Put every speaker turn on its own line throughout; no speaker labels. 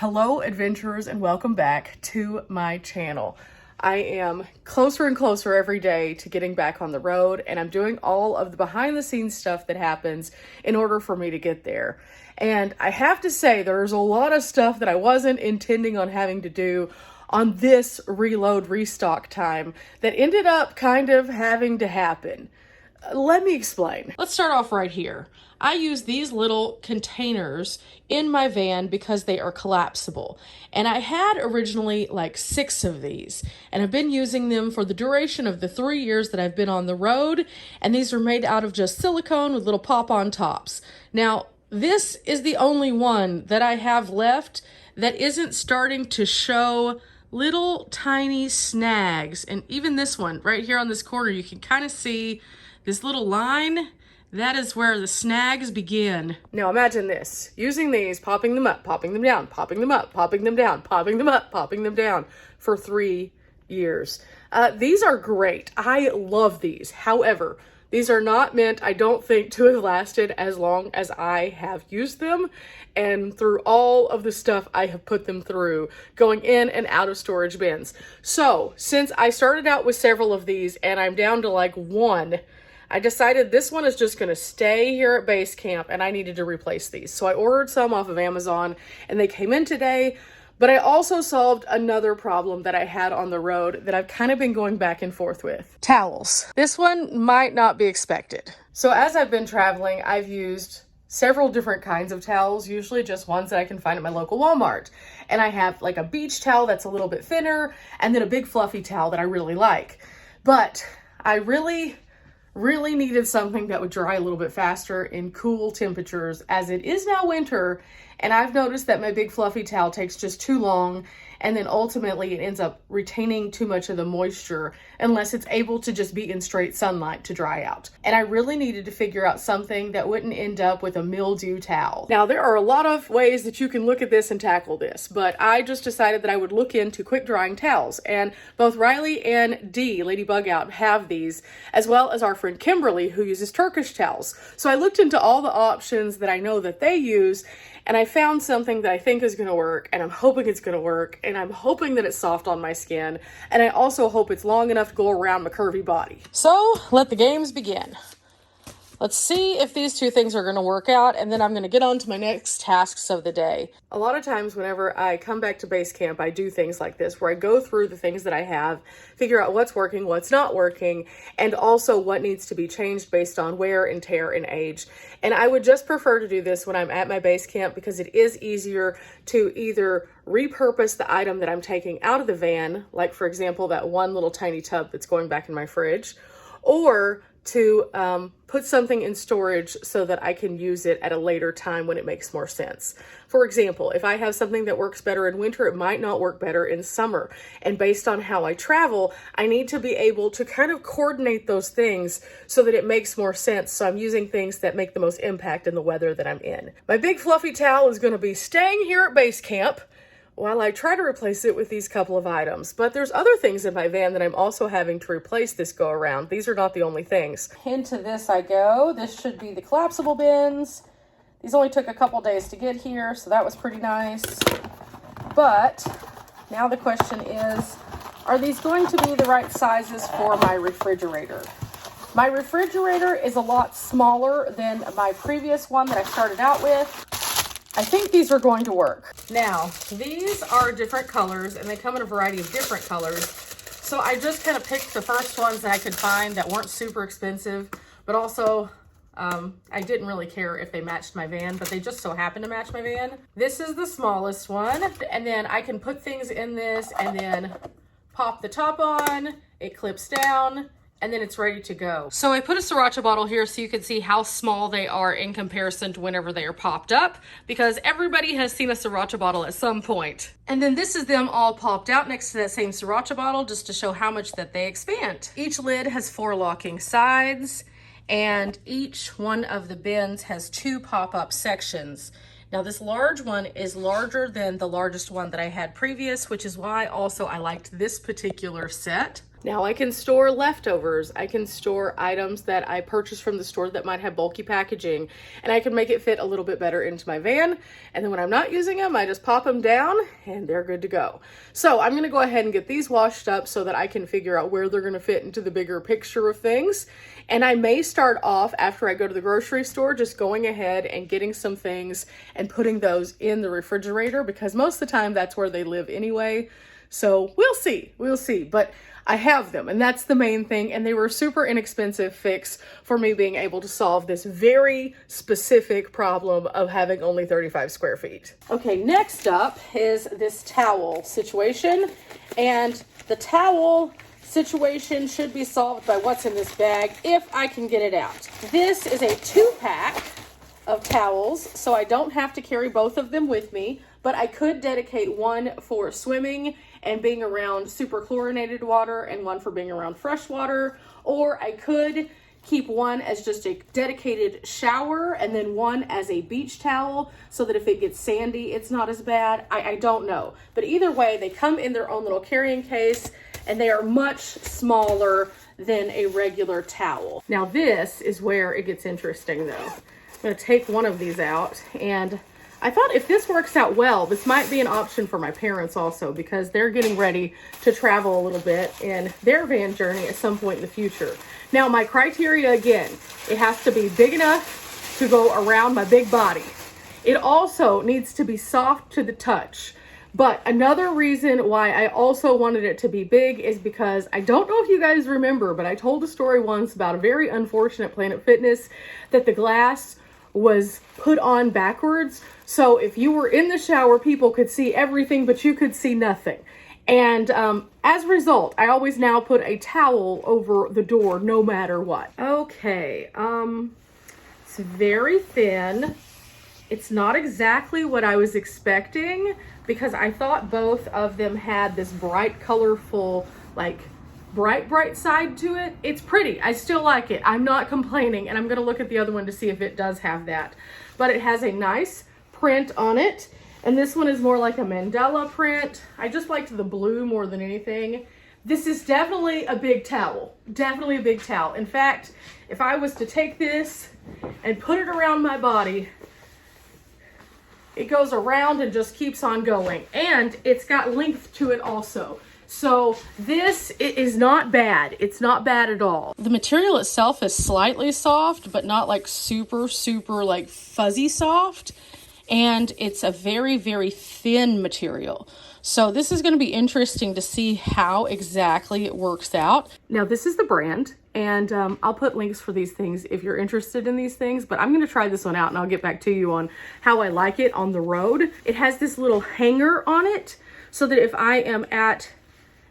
Hello adventurers and welcome back to my channel. I am closer and closer every day to getting back on the road, and I'm doing all of the behind the scenes stuff that happens in order for me to get there. And I have to say there's a lot of stuff that I wasn't intending on having to do on this reload restock time that ended up kind of having to happen. Let me explain. Let's start off right here. I use these little containers in my van because they are collapsible. And I had originally like 6 of these, and I've been using them for the duration of the 3 years that I've been on the road. And these are made out of just silicone with little pop-on tops. Now, this is the only one that I have left that isn't starting to show little tiny snags. And even this one right here on this corner, you can kind of see this little line. That is where the snags begin. Now imagine this, using these, popping them up, popping them down, popping them up, popping them down, popping them up, popping them down for 3 years. These are great. I love these. However, these are not meant, I don't think, to have lasted as long as I have used them and through all of the stuff I have put them through, going in and out of storage bins. So since I started out with several of these and I'm down to like 1, I decided this one is just going to stay here at base camp and I needed to replace these. So I ordered some off of Amazon and they came in today, but I also solved another problem that I had on the road that I've kind of been going back and forth with. Towels. This one might not be expected. So as I've been traveling, I've used several different kinds of towels, usually just ones that I can find at my local Walmart. And I have like a beach towel that's a little bit thinner and then a big fluffy towel that I really like. But I really needed something that would dry a little bit faster in cool temperatures, as it is now winter, and I've noticed that my big fluffy towel takes just too long, and then ultimately it ends up retaining too much of the moisture unless it's able to just be in straight sunlight to dry out. And I really needed to figure out something that wouldn't end up with a mildew towel. Now, there are a lot of ways that you can look at this and tackle this, but I just decided that I would look into quick drying towels, and both Riley and Dee, Lady Bug Out, have these, as well as our friend Kimberly, who uses Turkish towels. So I looked into all the options that I know that they use, and I found something that I think is going to work, and I'm hoping it's going to work, and I'm hoping that it's soft on my skin, and I also hope it's long enough to go around my curvy body. So let the games begin. Let's see if these two things are going to work out, and then I'm going to get on to my next tasks of the day. A lot of times whenever I come back to base camp, I do things like this, where I go through the things that I have, figure out what's working, what's not working, and also what needs to be changed based on wear and tear and age. And I would just prefer to do this when I'm at my base camp because it is easier to either repurpose the item that I'm taking out of the van, like for example, that one little tiny tub that's going back in my fridge, or to put something in storage so that I can use it at a later time when it makes more sense. For example, if I have something that works better in winter, it might not work better in summer. And based on how I travel, I need to be able to kind of coordinate those things so that it makes more sense. So I'm using things that make the most impact in the weather that I'm in. My big fluffy towel is going to be staying here at base camp while I try to replace it with these couple of items. But there's other things in my van that I'm also having to replace this go around. These are not the only things. Into this I go. This should be the collapsible bins. These only took a couple days to get here, so that was pretty nice. But now the question is, are these going to be the right sizes for my refrigerator? My refrigerator is a lot smaller than my previous one that I started out with. I think these are going to work. Now, these are different colors, and they come in a variety of different colors. So I just kind of picked the first ones that I could find that weren't super expensive, but also I didn't really care if they matched my van, but they just so happened to match my van. This is the smallest one, and then I can put things in this and then pop the top on, it clips down, and then it's ready to go. So I put a sriracha bottle here so you can see how small they are in comparison to whenever they are popped up, because everybody has seen a sriracha bottle at some point. And then this is them all popped out next to that same sriracha bottle just to show how much that they expand. Each lid has 4 locking sides, and each one of the bins has 2 pop-up sections. Now this large one is larger than the largest one that I had previous, which is why also I liked this particular set. Now I can store leftovers. I can store items that I purchased from the store that might have bulky packaging, and I can make it fit a little bit better into my van. And then when I'm not using them, I just pop them down and they're good to go. So I'm gonna go ahead and get these washed up so that I can figure out where they're gonna fit into the bigger picture of things. And I may start off after I go to the grocery store, just going ahead and getting some things and putting those in the refrigerator, because most of the time that's where they live anyway. So we'll see, but I have them, and that's the main thing, and they were a super inexpensive fix for me being able to solve this very specific problem of having only 35 square feet. Okay, next up is this towel situation, and the towel situation should be solved by what's in this bag if I can get it out. This is a 2-pack of towels, so I don't have to carry both of them with me, but I could dedicate one for swimming and being around super chlorinated water and one for being around fresh water, or I could keep one as just a dedicated shower and then one as a beach towel so that if it gets sandy, it's not as bad. I don't know. But either way, they come in their own little carrying case and they are much smaller than a regular towel. Now this is where it gets interesting though. I'm gonna take one of these out, and I thought if this works out well, this might be an option for my parents also, because they're getting ready to travel a little bit in their van journey at some point in the future. Now, my criteria again, it has to be big enough to go around my big body. It also needs to be soft to the touch. But another reason why I also wanted it to be big is because I don't know if you guys remember, but I told a story once about a very unfortunate Planet Fitness that the glass was put on backwards. So if you were in the shower, people could see everything, but you could see nothing. And as a result, I always now put a towel over the door no matter what. Okay, it's very thin. It's not exactly what I was expecting because I thought both of them had this bright, colorful, like bright side to it. It's pretty. I still like it. I'm not complaining, and I'm going to look at the other one to see if it does have that. But it has a nice print on it, and this one is more like a Mandela print. I just liked the blue more than anything. This is definitely a big towel. Definitely a big towel. In fact, if I was to take this and put it around my body, it goes around and just keeps on going. And it's got length to it also. So this is not bad. It's not bad at all. The material itself is slightly soft, but not like super like fuzzy soft. And it's a very thin material. So this is going to be interesting to see how exactly it works out. Now this is the brand, and I'll put links for these things if you're interested in these things, but I'm going to try this one out and I'll get back to you on how I like it on the road. It has this little hanger on it so that if I am at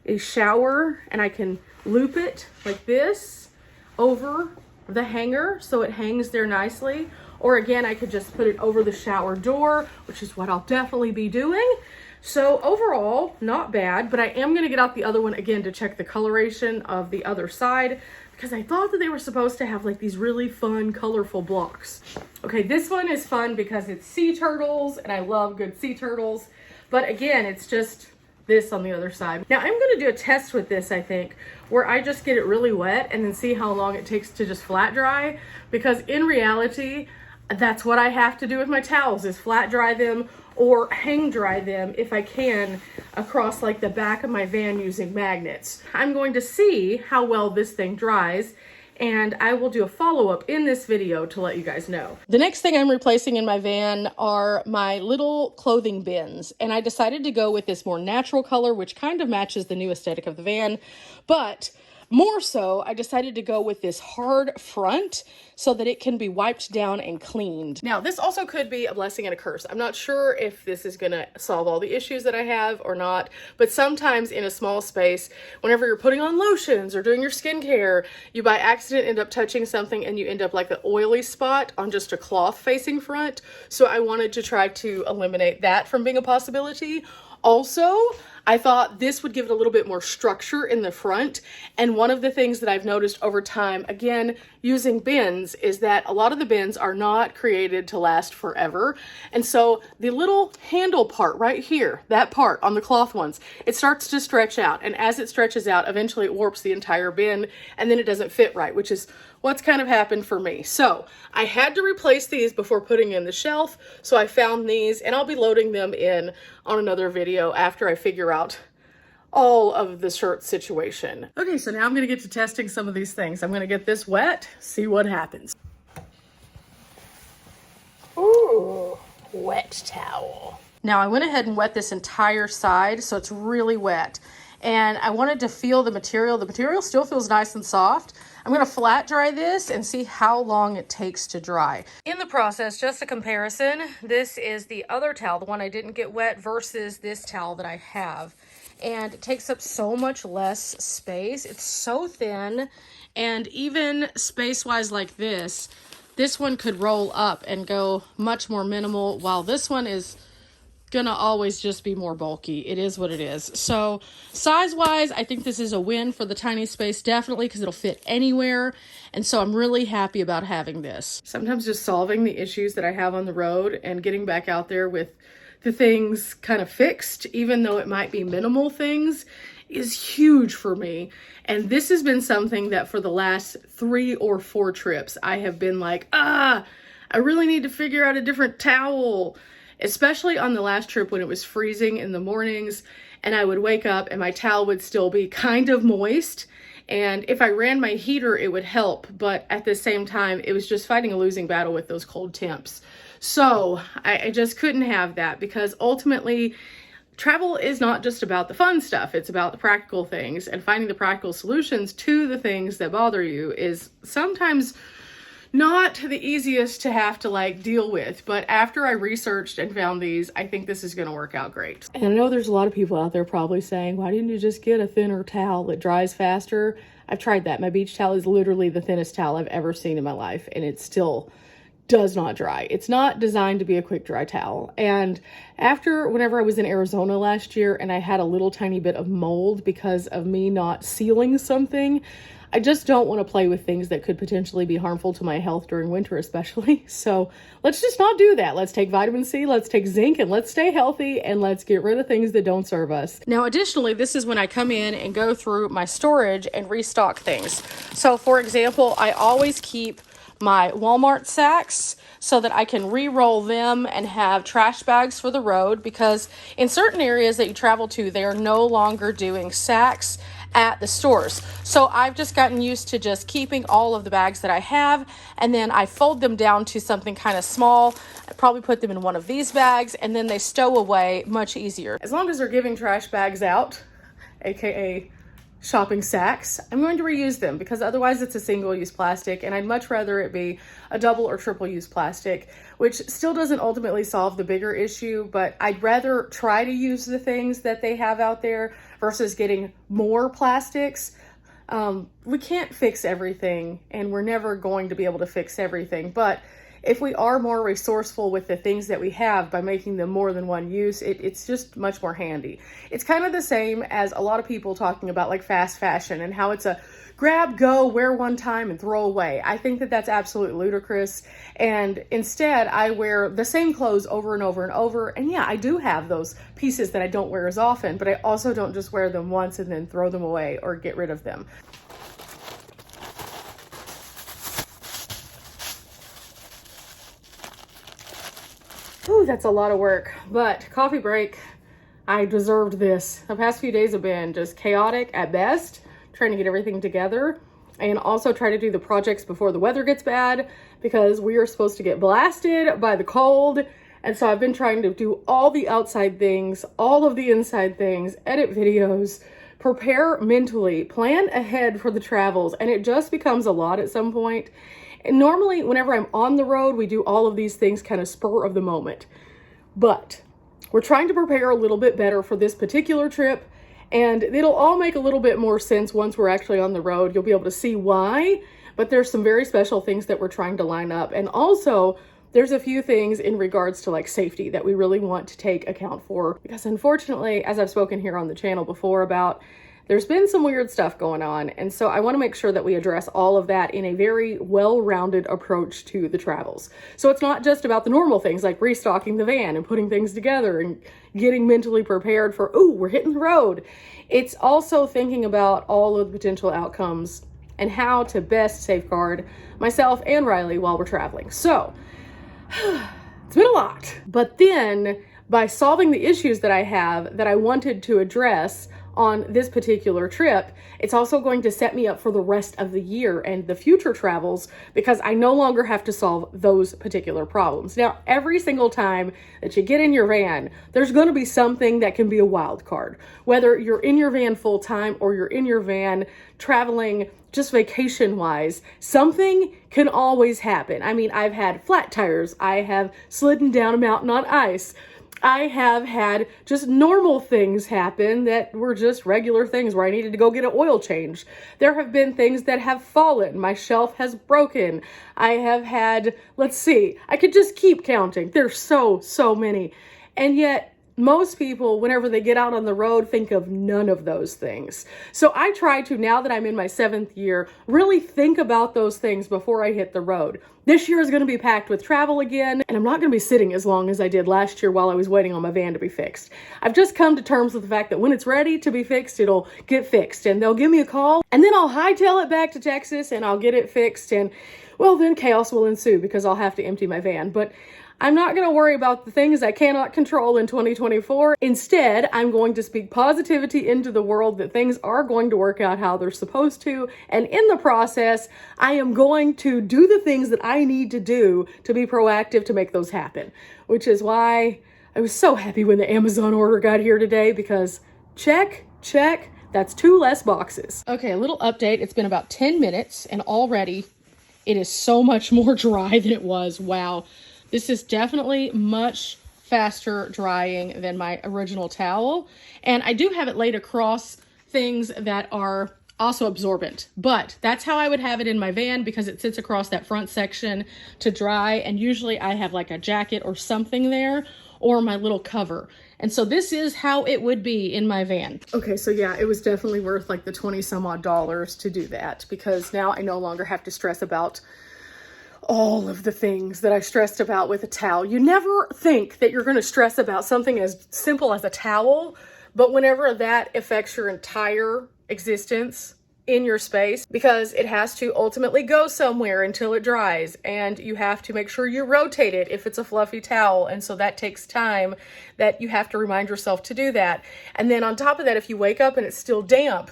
a shower and I can loop it like this over the hanger so it hangs there nicely, or again I could just put it over the shower door, which is what I'll definitely be doing. So overall, not bad, but I am going to get out the other one again to check the coloration of the other side because I thought that they were supposed to have like these really fun, colorful blocks. Okay, this one is fun because it's sea turtles and I love good sea turtles, but again, it's just this on the other side. Now I'm going to do a test with this, I think, where I just get it really wet and then see how long it takes to just flat dry, because in reality, that's what I have to do with my towels is flat dry them or hang dry them if I can across like the back of my van using magnets. I'm going to see how well this thing dries, and I will do a follow-up in this video to let you guys know. The next thing I'm replacing in my van are my little clothing bins, and I decided to go with this more natural color, which kind of matches the new aesthetic of the van, but more so, I decided to go with this hard front so that it can be wiped down and cleaned. Now, this also could be a blessing and a curse. I'm not sure if this is gonna solve all the issues that I have or not, but sometimes in a small space, whenever you're putting on lotions or doing your skincare, you by accident end up touching something and you end up like the oily spot on just a cloth facing front. So I wanted to try to eliminate that from being a possibility. Also, I thought this would give it a little bit more structure in the front. And one of the things that I've noticed over time, again, using bins, is that a lot of the bins are not created to last forever. And so the little handle part right here, that part on the cloth ones, it starts to stretch out. And as it stretches out, eventually it warps the entire bin and then it doesn't fit right, which is what's kind of happened for me. So I had to replace these before putting in the shelf. So I found these and I'll be loading them in on another video after I figure out all of the shirt situation. Okay, so now I'm gonna get to testing some of these things. I'm gonna get this wet, see what happens. Ooh, wet towel. Now I went ahead and wet this entire side so it's really wet. And I wanted to feel the material. The material still feels nice and soft. I'm gonna flat dry this and see how long it takes to dry. In the process, just a comparison, this is the other towel, the one I didn't get wet versus this towel that I have. And it takes up so much less space. It's so thin, and even space-wise like this one could roll up and go much more minimal, while this one is gonna always just be more bulky. It is what it is. So size-wise, I think this is a win for the tiny space, definitely, because it'll fit anywhere. And so I'm really happy about having this. Sometimes just solving the issues that I have on the road and getting back out there with the things kind of fixed, even though it might be minimal things, is huge for me. And this has been something that for the last 3 or 4 trips, I have been like, I really need to figure out a different towel. Especially on the last trip when it was freezing in the mornings and I would wake up and my towel would still be kind of moist. And if I ran my heater, it would help. But at the same time, it was just fighting a losing battle with those cold temps. So I just couldn't have that, because ultimately travel is not just about the fun stuff. It's about the practical things, and finding the practical solutions to the things that bother you is sometimes not the easiest to have to like deal with. But after I researched and found these, I think this is going to work out great. And I know there's a lot of people out there probably saying, why didn't you just get a thinner towel that dries faster? I've tried that. My beach towel is literally the thinnest towel I've ever seen in my life, and it still does not dry. It's not designed to be a quick dry towel. And whenever I was in Arizona last year and I had a little tiny bit of mold because of me not sealing something, I just don't want to play with things that could potentially be harmful to my health during winter, especially. So let's just not do that. Let's take vitamin C, let's take zinc, and let's stay healthy, and let's get rid of things that don't serve us. Now, additionally, this is when I come in and go through my storage and restock things. So for example, I always keep my Walmart sacks so that I can re-roll them and have trash bags for the road, because in certain areas that you travel to, they are no longer doing sacks at the stores. So I've just gotten used to just keeping all of the bags that I have, and then I fold them down to something kind of small. I probably put them in one of these bags, and then they stow away much easier. As long as they're giving trash bags out, aka shopping sacks, I'm going to reuse them, because otherwise it's a single-use plastic, and I'd much rather it be a double or triple-use plastic, which still doesn't ultimately solve the bigger issue, but I'd rather try to use the things that they have out there versus getting more plastics. We can't fix everything, and we're never going to be able to fix everything, but if we are more resourceful with the things that we have by making them more than one use, it's just much more handy. It's kind of the same as a lot of people talking about like fast fashion and how it's a grab, go, wear one time and throw away. I think that that's absolutely ludicrous. And instead, I wear the same clothes over and over and over. And yeah, I do have those pieces that I don't wear as often, but I also don't just wear them once and then throw them away or get rid of them. Ooh, that's a lot of work, but coffee break. I deserved this. The past few days have been just chaotic at best, trying to get everything together, and also try to do the projects before the weather gets bad, because we are supposed to get blasted by the cold. And so I've been trying to do all the outside things, all of the inside things, edit videos, prepare mentally, plan ahead for the travels, and it just becomes a lot at some point. And normally, whenever I'm on the road, we do all of these things kind of spur of the moment. But we're trying to prepare a little bit better for this particular trip, and it'll all make a little bit more sense once we're actually on the road. You'll be able to see why, but there's some very special things that we're trying to line up. And also, there's a few things in regards to like safety that we really want to take account for, because unfortunately, as I've spoken here on the channel before about, there's been some weird stuff going on. And so I want to make sure that we address all of that in a very well-rounded approach to the travels. So it's not just about the normal things like restocking the van and putting things together and getting mentally prepared for, ooh, we're hitting the road. It's also thinking about all of the potential outcomes and how to best safeguard myself and Riley while we're traveling. So it's been a lot. But then by solving the issues that I have that I wanted to address on this particular trip, it's also going to set me up for the rest of the year and the future travels, because I no longer have to solve those particular problems. Now, every single time that you get in your van, there's going to be something that can be a wild card. Whether you're in your van full time or you're in your van traveling just vacation wise, something can always happen. I mean, I've had flat tires. I have slidden down a mountain on ice. I have had just normal things happen that were just regular things where I needed to go get an oil change. There have been things that have fallen. My shelf has broken. I have had, let's see, I could just keep counting. There's so many. And yet, most people, whenever they get out on the road, think of none of those things. So I try to, now that I'm in my 7th year, really think about those things before I hit the road. This year is going to be packed with travel again, and I'm not going to be sitting as long as I did last year while I was waiting on my van to be fixed. I've just come to terms with the fact that when it's ready to be fixed, it'll get fixed, and they'll give me a call, and then I'll hightail it back to Texas, and I'll get it fixed, and well, then chaos will ensue because I'll have to empty my van. But I'm not going to worry about the things I cannot control in 2024. Instead, I'm going to speak positivity into the world that things are going to work out how they're supposed to. And in the process, I am going to do the things that I need to do to be proactive to make those happen. Which is why I was so happy when the Amazon order got here today, because check, that's 2 less boxes. Okay, a little update. It's been about 10 minutes and already it is so much more dry than it was. Wow. This is definitely much faster drying than my original towel. And I do have it laid across things that are also absorbent, but that's how I would have it in my van because it sits across that front section to dry. And usually I have like a jacket or something there or my little cover. And so this is how it would be in my van. Okay, so yeah, it was definitely worth like the 20 some odd dollars to do that, because now I no longer have to stress about all of the things that I stressed about with a towel. You never think that you're going to stress about something as simple as a towel, but whenever that affects your entire existence in your space, because it has to ultimately go somewhere until it dries, and you have to make sure you rotate it if it's a fluffy towel, and so that takes time that you have to remind yourself to do that. And then on top of that, if you wake up and it's still damp,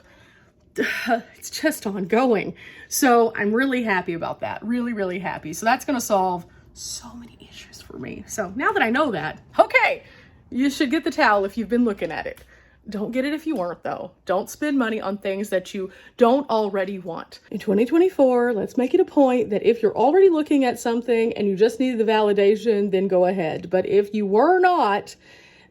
it's just ongoing. So I'm really happy about that. Really happy. So that's going to solve so many issues for me. So now that I know that, okay, you should get the towel if you've been looking at it. Don't get it if you weren't, though. Don't spend money on things that you don't already want. In 2024, let's make it a point that if you're already looking at something and you just needed the validation, then go ahead. But if you were not,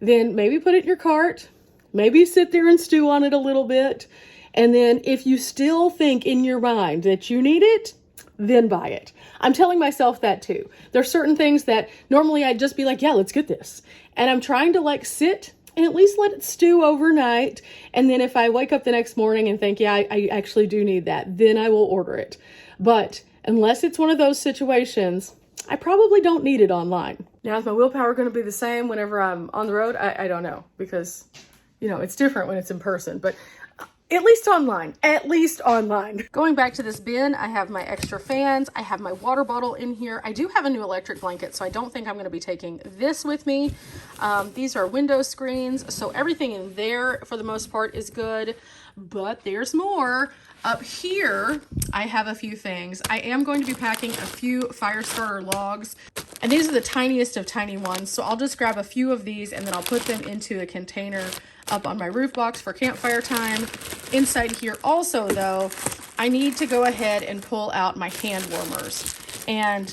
then maybe put it in your cart. Maybe sit there and stew on it a little bit. And then if you still think in your mind that you need it, then buy it. I'm telling myself that too. There's certain things that normally I'd just be like, yeah, let's get this. And I'm trying to like sit and at least let it stew overnight. And then if I wake up the next morning and think, yeah, I actually do need that, then I will order it. But unless it's one of those situations, I probably don't need it online. Now, is my willpower going to be the same whenever I'm on the road? I don't know, because, you know, it's different when it's in person. But at least online. Going back to this bin, I have my extra fans. I have my water bottle in here. I do have a new electric blanket, so I don't think I'm going to be taking this with me. These are window screens, so everything in there for the most part is good, but there's more. Up here, I have a few things. I am going to be packing a few fire starter logs, and these are the tiniest of tiny ones, so I'll just grab a few of these and then I'll put them into a container up on my roof box for campfire time. Inside here also, though, I need to go ahead and pull out my hand warmers. And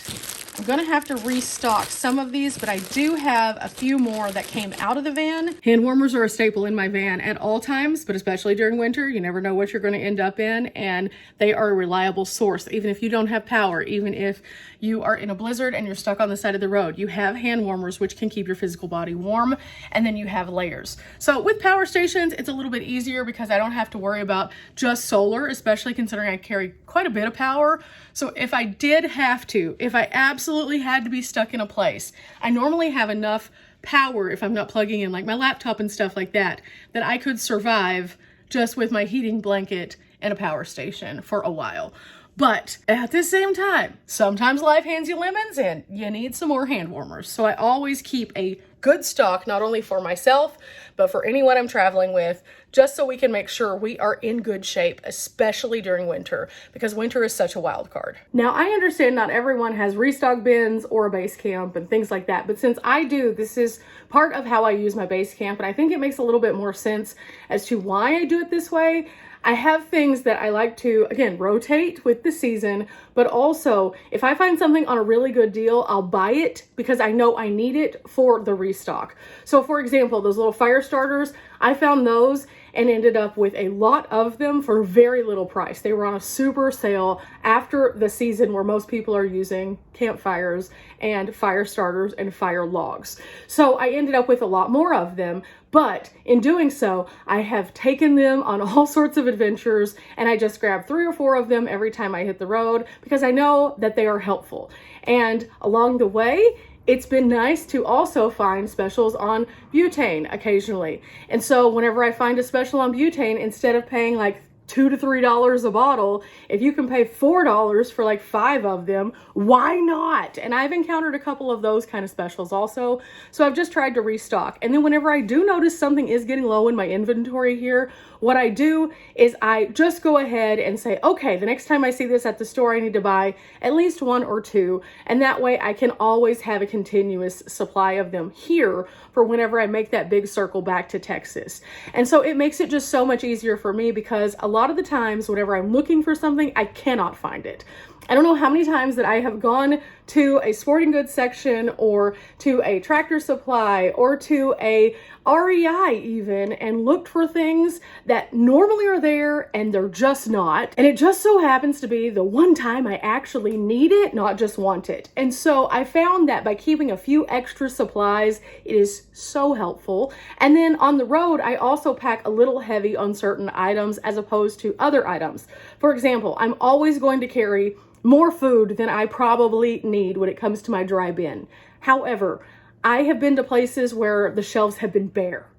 I'm gonna have to restock some of these, but I do have a few more that came out of the van. Hand warmers are a staple in my van at all times, but especially during winter. You never know what you're gonna end up in, and they are a reliable source. Even if you don't have power, even if you are in a blizzard and you're stuck on the side of the road, you have hand warmers, which can keep your physical body warm, and then you have layers. So with power stations, it's a little bit easier because I don't have to worry about just solar, especially considering I carry quite a bit of power. So if I did have to, if I absolutely had to be stuck in a place, I normally have enough power if I'm not plugging in like my laptop and stuff like that, that I could survive just with my heating blanket and a power station for a while. But at the same time, sometimes life hands you lemons and you need some more hand warmers. So I always keep a good stock, not only for myself, but for anyone I'm traveling with, just so we can make sure we are in good shape, especially during winter, because winter is such a wild card. Now, I understand not everyone has restock bins or a base camp and things like that, but since I do, this is part of how I use my base camp, and I think it makes a little bit more sense as to why I do it this way. I have things that I like to, again, rotate with the season, but also if I find something on a really good deal, I'll buy it because I know I need it for the restock. So for example, those little fire starters, I found those and ended up with a lot of them for very little price. They were on a super sale after the season where most people are using campfires and fire starters and fire logs. So I ended up with a lot more of them, but in doing so, I have taken them on all sorts of adventures, and I just grab 3 or 4 of them every time I hit the road because I know that they are helpful. And along the way, it's been nice to also find specials on butane occasionally. And so whenever I find a special on butane, instead of paying like $2 to $3 a bottle, if you can pay $4 for like 5 of them, why not? And I've encountered a couple of those kind of specials also. So I've just tried to restock. And then whenever I do notice something is getting low in my inventory here, what I do is I just go ahead and say, okay, the next time I see this at the store, I need to buy at least 1 or 2. And that way I can always have a continuous supply of them here for whenever I make that big circle back to Texas. And so it makes it just so much easier for me because a lot of the times whenever I'm looking for something, I cannot find it. I don't know how many times that I have gone to a sporting goods section or to a Tractor Supply or to a REI even and looked for things that normally are there and they're just not. And it just so happens to be the one time I actually need it, not just want it. And so I found that by keeping a few extra supplies, it is so helpful. And then on the road, I also pack a little heavy on certain items as opposed to other items. For example, I'm always going to carry more food than I probably need when it comes to my dry bin. However, I have been to places where the shelves have been bare,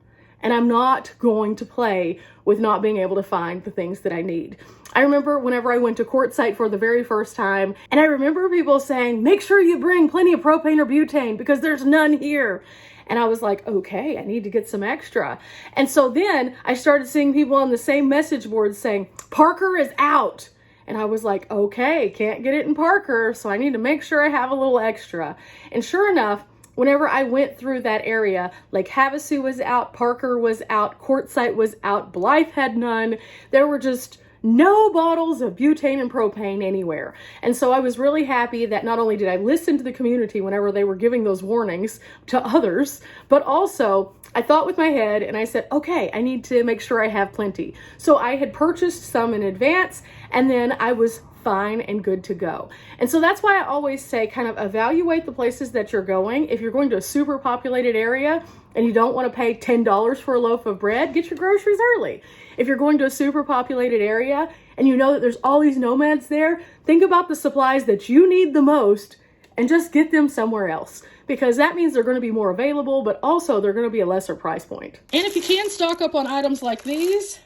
and I'm not going to play with not being able to find the things that I need. I remember whenever I went to Quartzsite for the very first time, and I remember people saying, make sure you bring plenty of propane or butane because there's none here. And I was like, okay, I need to get some extra. And so then I started seeing people on the same message boards saying, Parker is out. And I was like, okay, can't get it in Parker, so I need to make sure I have a little extra. And sure enough, whenever I went through that area, Lake Havasu was out, Parker was out, Quartzsite was out, Blythe had none. There were just no bottles of butane and propane anywhere. And so I was really happy that not only did I listen to the community whenever they were giving those warnings to others, but also I thought with my head and I said, okay, I need to make sure I have plenty. So I had purchased some in advance and then I was fine and good to go. And so that's why I always say kind of evaluate the places that you're going. If you're going to a super populated area and you don't want to pay $10 for a loaf of bread, get your groceries early. If you're going to a super populated area and you know that there's all these nomads there, think about the supplies that you need the most and just get them somewhere else, because that means they're going to be more available, but also they're going to be a lesser price point. And if you can stock up on items like these,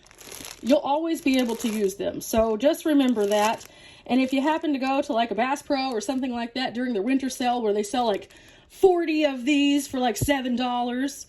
you'll always be able to use them. So just remember that. And if you happen to go to like a Bass Pro or something like that during their winter sale where they sell like 40 of these for like $7,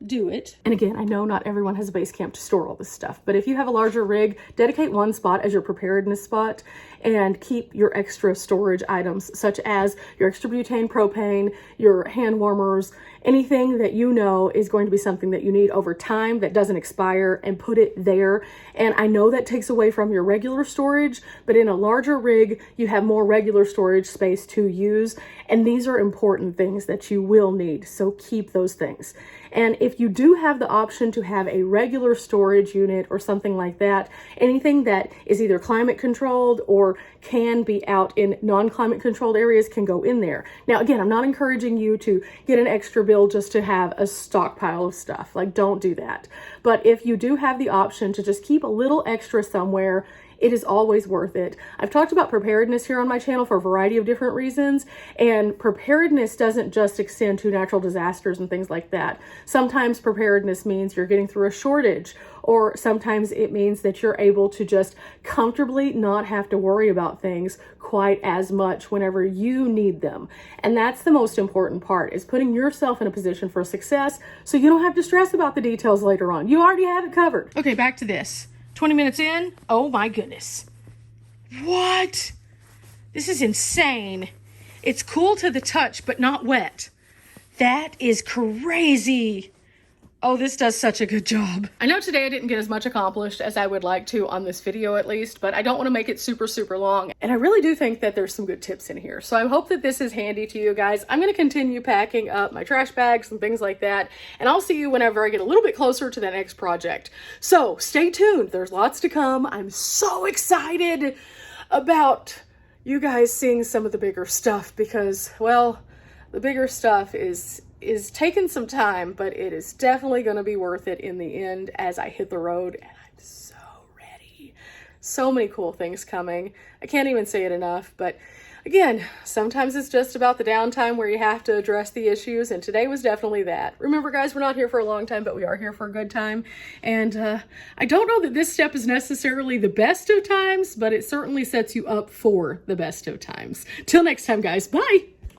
do it. And again, I know not everyone has a base camp to store all this stuff, but if you have a larger rig, dedicate one spot as your preparedness spot and keep your extra storage items such as your extra butane, propane, your hand warmers, anything that you know is going to be something that you need over time that doesn't expire, and put it there. And I know that takes away from your regular storage, but in a larger rig, you have more regular storage space to use. And these are important things that you will need. So keep those things. And if you do have the option to have a regular storage unit or something like that, anything that is either climate controlled or can be out in non-climate controlled areas can go in there. Now, again, I'm not encouraging you to get an extra bill just to have a stockpile of stuff. Like, don't do that. But if you do have the option to just keep a little extra somewhere, it is always worth it. I've talked about preparedness here on my channel for a variety of different reasons, and preparedness doesn't just extend to natural disasters and things like that. Sometimes preparedness means you're getting through a shortage, or sometimes it means that you're able to just comfortably not have to worry about things quite as much whenever you need them. And that's the most important part, is putting yourself in a position for success so you don't have to stress about the details later on. You already have it covered. Okay, back to this. 20 minutes in, oh my goodness. What? This is insane. It's cool to the touch, but not wet. That is crazy. Oh, this does such a good job. I know today I didn't get as much accomplished as I would like to on this video at least, but I don't want to make it super long. And I really do think that there's some good tips in here. So I hope that this is handy to you guys. I'm going to continue packing up my trash bags and things like that. And I'll see you whenever I get a little bit closer to the next project. So stay tuned. There's lots to come. I'm so excited about you guys seeing some of the bigger stuff because, well, the bigger stuff is taking some time, but it is definitely going to be worth it in the end as I hit the road, and I'm so ready. So many cool things coming. I can't even say it enough, but again, sometimes it's just about the downtime where you have to address the issues, and today was definitely that. Remember, guys, we're not here for a long time, but we are here for a good time, and I don't know that this step is necessarily the best of times, but it certainly sets you up for the best of times. Till next time, guys. Bye!